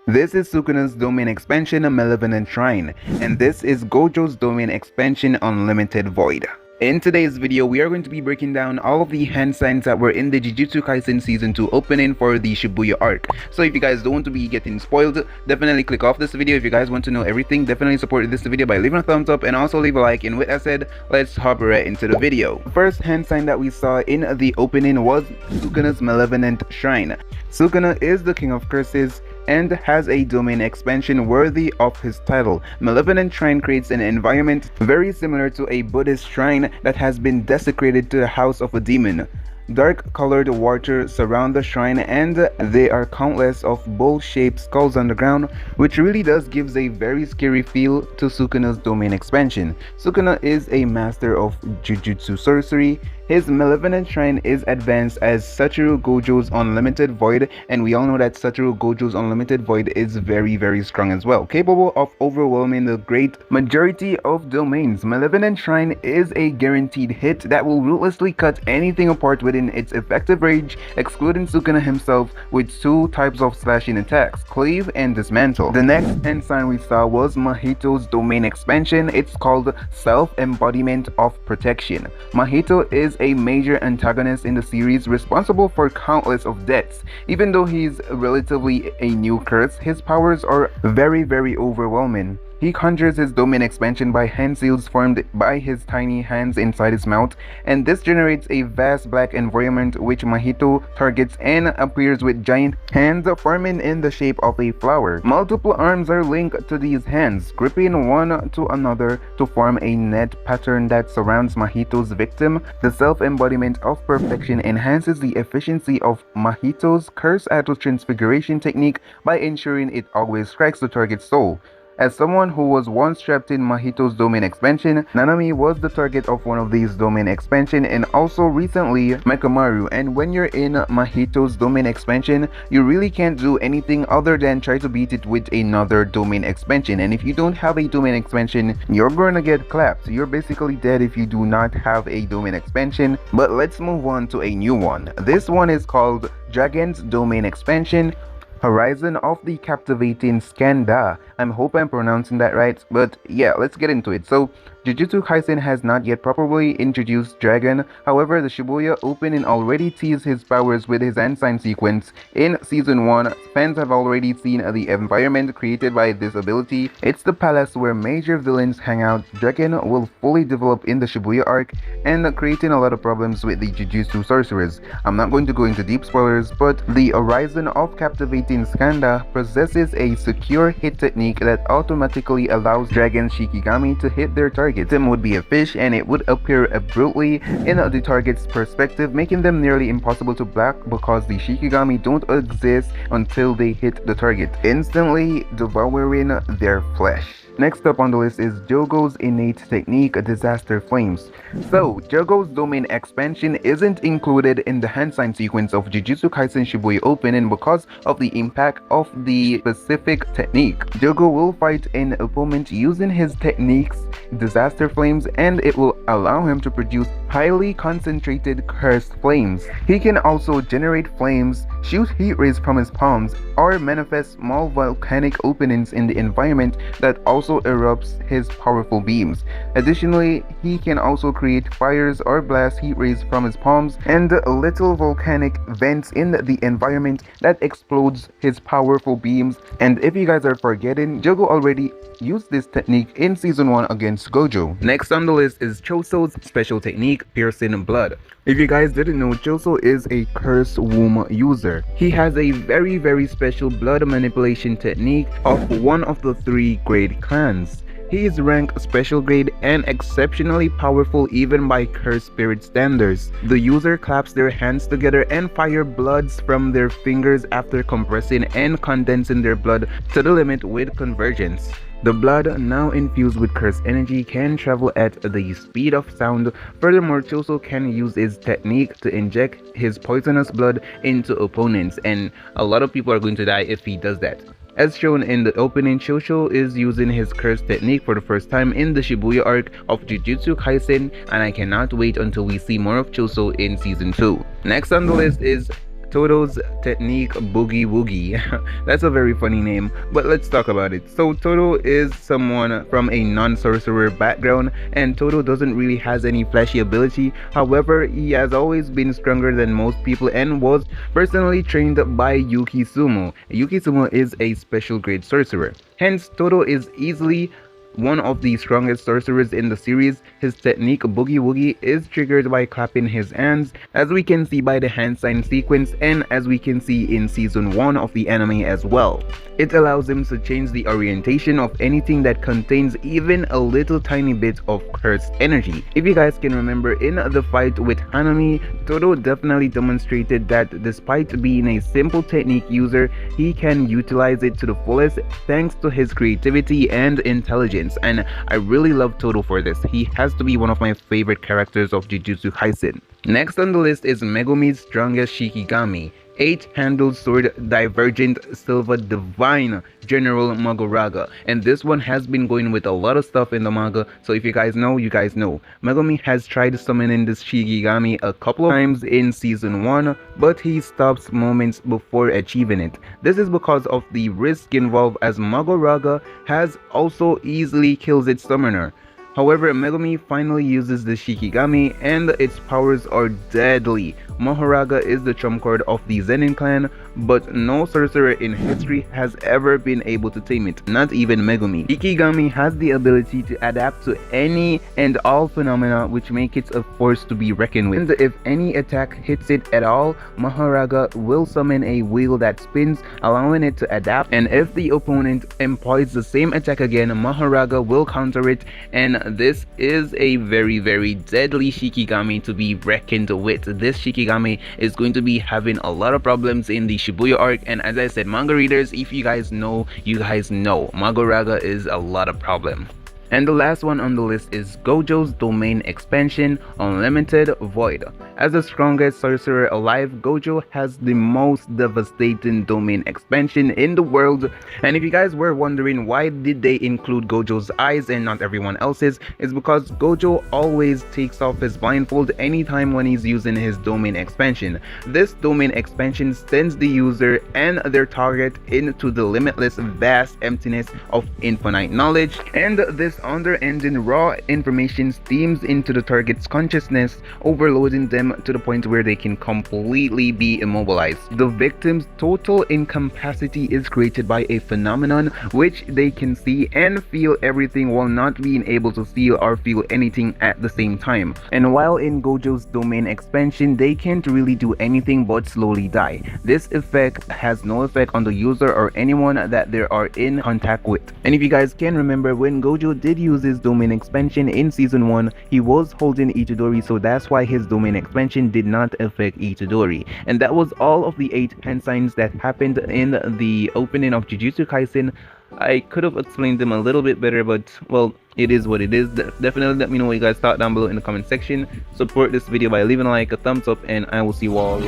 This is Sukuna's domain expansion Malevolent Shrine, and this is Gojo's domain expansion Unlimited Void. In today's video, we are going to be breaking down all of the hand signs that were in the Jujutsu Kaisen Season 2 opening for the Shibuya arc. So if you guys don't want to be getting spoiled, definitely click off this video. If you guys want to know everything, definitely support this video by leaving a thumbs up and also leave a like. And with that said, let's hop right into the video. First hand sign that we saw in the opening was Sukuna's Malevolent Shrine. Sukuna is the king of curses and has a domain expansion worthy of his title. Malevolent Shrine creates an environment very similar to a Buddhist shrine that has been desecrated to the house of a demon. Dark colored water surround the shrine and there are countless of bowl-shaped skulls on the ground, which really does gives a very scary feel to Sukuna's domain expansion. Sukuna is a master of Jujutsu sorcery. His Malevolent Shrine is advanced as Satoru Gojo's Unlimited Void, and we all know that Satoru Gojo's Unlimited Void is very strong as well, capable of overwhelming the great majority of domains. Malevolent Shrine is a guaranteed hit that will ruthlessly cut anything apart within its effective range, excluding Sukuna himself, with two types of slashing attacks, Cleave and Dismantle. The next hand sign we saw was Mahito's domain expansion. It's called Self-Embodiment of Protection. Mahito is a major antagonist in the series, responsible for countless of deaths. Even though he's relatively a new curse, his powers are very overwhelming. He conjures his domain expansion by hand seals formed by his tiny hands inside his mouth, and this generates a vast black environment which Mahito targets and appears with giant hands forming in the shape of a flower. Multiple arms are linked to these hands, gripping one to another to form a net pattern that surrounds Mahito's victim. The self-embodiment of perfection enhances the efficiency of Mahito's curse auto transfiguration technique by ensuring it always strikes the target's soul. As someone who was once trapped in Mahito's domain expansion, Nanami was the target of one of these domain expansion and also recently Mechamaru. And when you're in Mahito's domain expansion, you really can't do anything other than try to beat it with another domain expansion. And if you don't have a domain expansion, you're gonna get clapped. You're basically dead if you do not have a domain expansion. But let's move on to a new one. This one is called Dragon's Domain Expansion, Horizon of the Captivating Skanda. I hope I'm pronouncing that right, but yeah, let's get into it. So Jujutsu Kaisen has not yet properly introduced Dragon. However, the Shibuya opening already teased his powers with his hand sign sequence. In Season 1, fans have already seen the environment created by this ability. It's the palace where major villains hang out. Dragon will fully develop in the Shibuya arc and creating a lot of problems with the Jujutsu sorcerers. I'm not going to go into deep spoilers, but the Horizon of Captivating Skanda possesses a secure hit technique that automatically allows Dragon's Shikigami to hit their target. Them would be a fish and it would appear abruptly in the target's perspective, making them nearly impossible to block because the Shikigami don't exist until they hit the target, instantly devouring their flesh. Next up on the list is Jogo's innate technique, Disaster Flames. So, Jogo's domain expansion isn't included in the hand sign sequence of Jujutsu Kaisen Shibuya opening because of the impact of the specific technique. Jogo will fight an opponent using his techniques, Disaster Flames, and it will allow him to produce highly concentrated cursed flames. He can also generate flames, shoot heat rays from his palms, or manifest small volcanic openings in the environment that also erupts his powerful beams. Additionally, he can also create fires or blast heat rays from his palms and little volcanic vents in the environment that explodes his powerful beams. And if you guys are forgetting, Jogo already used this technique in Season 1 against Gojo. Next on the list is Choso's special technique, Piercing Blood. If you guys didn't know, Choso is a Curse Womb user. He has a very special blood manipulation technique of one of the 3 grade clans. He is ranked special grade and exceptionally powerful even by curse spirit standards. The user claps their hands together and fire bloods from their fingers after compressing and condensing their blood to the limit with convergence. The blood, now infused with curse energy, can travel at the speed of sound. Furthermore, Choso can use his technique to inject his poisonous blood into opponents, and a lot of people are going to die if he does that. As shown in the opening, Choso is using his curse technique for the first time in the Shibuya arc of Jujutsu Kaisen, and I cannot wait until we see more of Choso in Season 2. Next on the list is Todo's technique Boogie Woogie. That's a very funny name, but let's talk about it. So Todo is someone from a non-sorcerer background, and Todo doesn't really has any flashy ability. However, he has always been stronger than most people and was personally trained by Yuki Sumo. Yuki Sumo is a special grade sorcerer. Hence, Todo is easily one of the strongest sorcerers in the series. His technique Boogie Woogie is triggered by clapping his hands, as we can see by the hand sign sequence and as we can see in season 1 of the anime as well. It allows him to change the orientation of anything that contains even a little tiny bit of cursed energy. If you guys can remember, in the fight with Hanami, Todo definitely demonstrated that despite being a simple technique user, he can utilize it to the fullest thanks to his creativity and intelligence. And I really love Todo for this. He has to be one of my favorite characters of Jujutsu Kaisen. Next on the list is Megumi's strongest Shikigami, 8-handled sword divergent silver divine General Magoraga. And this one has been going with a lot of stuff in the manga, so if you guys know, you guys know. Megumi has tried summoning this Shikigami a couple of times in season 1, but he stops moments before achieving it. This is because of the risk involved, as Magoraga has also easily kills its summoner. However, Megumi finally uses the Shikigami and its powers are deadly. Mahoraga is the trump card of the Zenin clan, but no sorcerer in history has ever been able to tame it, not even Megumi. Shikigami has the ability to adapt to any and all phenomena, which make it a force to be reckoned with. And if any attack hits it at all, Mahoraga will summon a wheel that spins, allowing it to adapt, and if the opponent employs the same attack again, Mahoraga will counter it, and this is a very deadly Shikigami to be reckoned with. This Shikigami is going to be having a lot of problems in the Shibuya arc, and as I said, manga readers, if you guys know, you guys know Magoraga is a lot of problem. And the last one on the list is Gojo's Domain Expansion Unlimited Void. As the strongest sorcerer alive, Gojo has the most devastating domain expansion in the world. And if you guys were wondering why did they include Gojo's eyes and not everyone else's, it's because Gojo always takes off his blindfold anytime when he's using his domain expansion. This domain expansion sends the user and their target into the limitless vast emptiness of infinite knowledge, and this under-ending raw information steams into the target's consciousness, overloading them to the point where they can completely be immobilized. The victim's total incapacity is created by a phenomenon which they can see and feel everything while not being able to feel or feel anything at the same time. And while in Gojo's domain expansion, they can't really do anything but slowly die. This effect has no effect on the user or anyone that they are in contact with. And if you guys can remember, when Gojo did use his domain expansion in season 1, he was holding Itadori, so that's why his domain expansion did not affect Itadori. And that was all of the 8 hand signs that happened in the opening of Jujutsu Kaisen. I could have explained them a little bit better, but well, it is what it is. Definitely let me know what you guys thought down below in the comment section. Support this video by leaving a like, a thumbs up, and I will see you all.